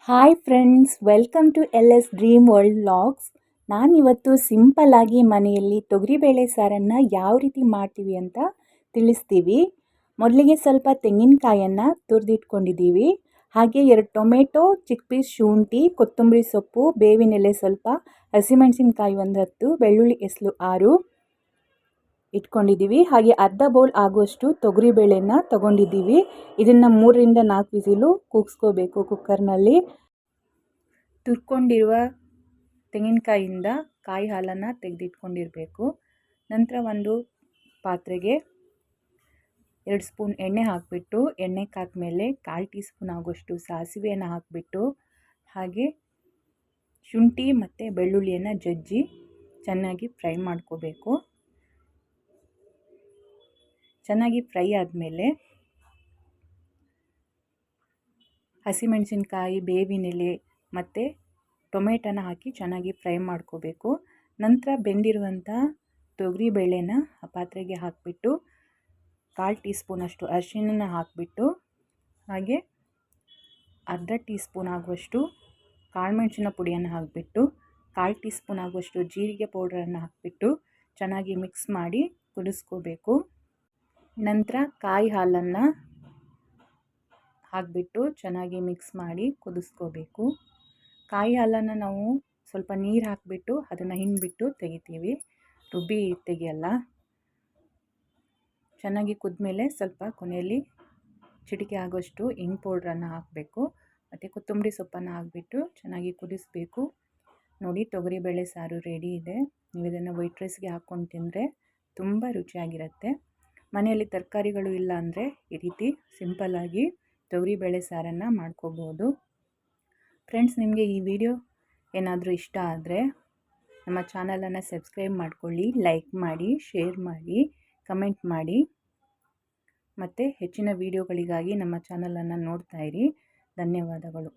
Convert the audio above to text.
Hi friends, welcome to LS dream world vlogs. ನಾನಿವತ್ತು ಸಿಂಪಲ್ಲಾಗಿ ಮನೆಯಲ್ಲಿ ತೊಗರಿಬೇಳೆ ಸಾರನ್ನು ಯಾವ ರೀತಿ ಮಾಡ್ತೀವಿ ಅಂತ ತಿಳಿಸ್ತೀವಿ. ಮೊದಲಿಗೆ ಸ್ವಲ್ಪ ತೆಂಗಿನಕಾಯನ್ನು ತುರಿದಿಟ್ಕೊಂಡಿದ್ದೀವಿ. ಹಾಗೆ 2 ಟೊಮೆಟೊ, ಚಿಕ್ಕ ಪೀಸ್ ಶುಂಠಿ, ಕೊತ್ತಂಬರಿ ಸೊಪ್ಪು, ಬೇವಿನ ಎಲೆ ಸ್ವಲ್ಪ, ಹಸಿಮೆಣಸಿನ್ಕಾಯಿ 10, ಬೆಳ್ಳುಳ್ಳಿ ಎಸಳು 6 ಇಟ್ಕೊಂಡಿದ್ದೀವಿ. ಹಾಗೆ ಅರ್ಧ ಬೌಲ್ ಆಗುವಷ್ಟು ತೊಗರಿಬೇಳೆನ ತಗೊಂಡಿದ್ದೀವಿ. ಇದನ್ನು 3ರಿಂದ 4 ವಿಸಿಲು ಕೂಗಿಸ್ಕೋಬೇಕು ಕುಕ್ಕರ್ನಲ್ಲಿ. ತುರ್ಕೊಂಡಿರುವ ತೆಂಗಿನಕಾಯಿಂದ ಕಾಯಿ ಹಾಲನ್ನು ತೆಗೆದಿಟ್ಕೊಂಡಿರಬೇಕು. ನಂತರ ಒಂದು ಪಾತ್ರೆಗೆ 2 ಸ್ಪೂನ್ ಎಣ್ಣೆ ಹಾಕಿಬಿಟ್ಟು, ಎಣ್ಣೆ ಕಾದ್ಮೇಲೆ 1/4 ಟೀ ಸ್ಪೂನ್ ಆಗುವಷ್ಟು ಸಾಸಿವೆಯನ್ನು ಹಾಕಿಬಿಟ್ಟು, ಹಾಗೆ ಶುಂಠಿ ಮತ್ತು ಬೆಳ್ಳುಳ್ಳಿಯನ್ನು ಜಜ್ಜಿ ಚೆನ್ನಾಗಿ ಫ್ರೈ ಮಾಡ್ಕೋಬೇಕು. ಚೆನ್ನಾಗಿ ಫ್ರೈ ಆದಮೇಲೆ ಹಸಿಮೆಣಸಿನ್ಕಾಯಿ, ಬೇವಿನ ಎಲೆ ಮತ್ತು ಟೊಮೆಟೊನ ಹಾಕಿ ಚೆನ್ನಾಗಿ ಫ್ರೈ ಮಾಡ್ಕೋಬೇಕು. ನಂತರ ಬೆಂದಿರುವಂಥ ತೊಗರಿಬೇಳೆನ ಆ ಪಾತ್ರೆಗೆ ಹಾಕಿಬಿಟ್ಟು 1/4 ಟೀ ಸ್ಪೂನಷ್ಟು ಅರಿಶಿನ ಹಾಕಿಬಿಟ್ಟು, ಹಾಗೆ ಅರ್ಧ ಟೀ ಸ್ಪೂನ್ ಆಗುವಷ್ಟು ಕಾಳುಮೆಣಸಿನ ಪುಡಿಯನ್ನು ಹಾಕಿಬಿಟ್ಟು, 1/4 ಟೀ ಸ್ಪೂನ್ ಆಗುವಷ್ಟು ಜೀರಿಗೆ ಪೌಡ್ರನ್ನು ಹಾಕಿಬಿಟ್ಟು ಚೆನ್ನಾಗಿ ಮಿಕ್ಸ್ ಮಾಡಿ ಕುದಿಸ್ಕೋಬೇಕು. ನಂತರ ಕಾಯಿ ಹಾಲನ್ನು ಹಾಕಿಬಿಟ್ಟು ಚೆನ್ನಾಗಿ ಮಿಕ್ಸ್ ಮಾಡಿ ಕುದಿಸ್ಕೋಬೇಕು. ಕಾಯಿ ಹಾಲನ್ನು ನಾವು ಸ್ವಲ್ಪ ನೀರು ಹಾಕಿಬಿಟ್ಟು ಅದನ್ನು ಹಿಂಡಿಬಿಟ್ಟು ತೆಗಿತೀವಿ, ರುಬ್ಬಿ ತೆಗಿಯಲ್ಲ. ಚೆನ್ನಾಗಿ ಕುದ್ಮೇಲೆ ಸ್ವಲ್ಪ ಕೊನೆಯಲ್ಲಿ ಚಿಟಿಕೆ ಆಗೋಷ್ಟು ಇಂಗು ಪೌಡ್ರನ್ನು ಹಾಕಬೇಕು ಮತ್ತು ಕೊತ್ತಂಬರಿ ಸೊಪ್ಪನ್ನು ಹಾಕಿಬಿಟ್ಟು ಚೆನ್ನಾಗಿ ಕುದಿಸಬೇಕು. ನೋಡಿ, ತೊಗರಿಬೇಳೆ ಸಾರು ರೆಡಿ ಇದೆ. ನೀವು ಇದನ್ನು ವೈಟ್ ರೈಸ್ಗೆ ಹಾಕ್ಕೊಂಡು ತಿಂದರೆ ತುಂಬ ರುಚಿಯಾಗಿರುತ್ತೆ. ಮನೆಯಲ್ಲಿ ತರಕಾರಿಗಳು ಇಲ್ಲ ಅಂದರೆ ಈ ರೀತಿ ಸಿಂಪಲ್ಲಾಗಿ ತೊಗರಿಬೇಳೆ ಸಾರನ್ನು ಮಾಡ್ಕೋಬೋದು. ಫ್ರೆಂಡ್ಸ್, ನಿಮಗೆ ಈ ವಿಡಿಯೋ ಏನಾದರೂ ಇಷ್ಟ ಆದರೆ ನಮ್ಮ ಚಾನಲನ್ನು ಸಬ್ಸ್ಕ್ರೈಬ್ ಮಾಡ್ಕೊಳ್ಳಿ, ಲೈಕ್ ಮಾಡಿ, ಶೇರ್ ಮಾಡಿ, ಕಮೆಂಟ್ ಮಾಡಿ. ಮತ್ತು ಹೆಚ್ಚಿನ ವಿಡಿಯೋಗಳಿಗಾಗಿ ನಮ್ಮ ಚಾನಲನ್ನು ನೋಡ್ತಾ ಇರಿ. ಧನ್ಯವಾದಗಳು.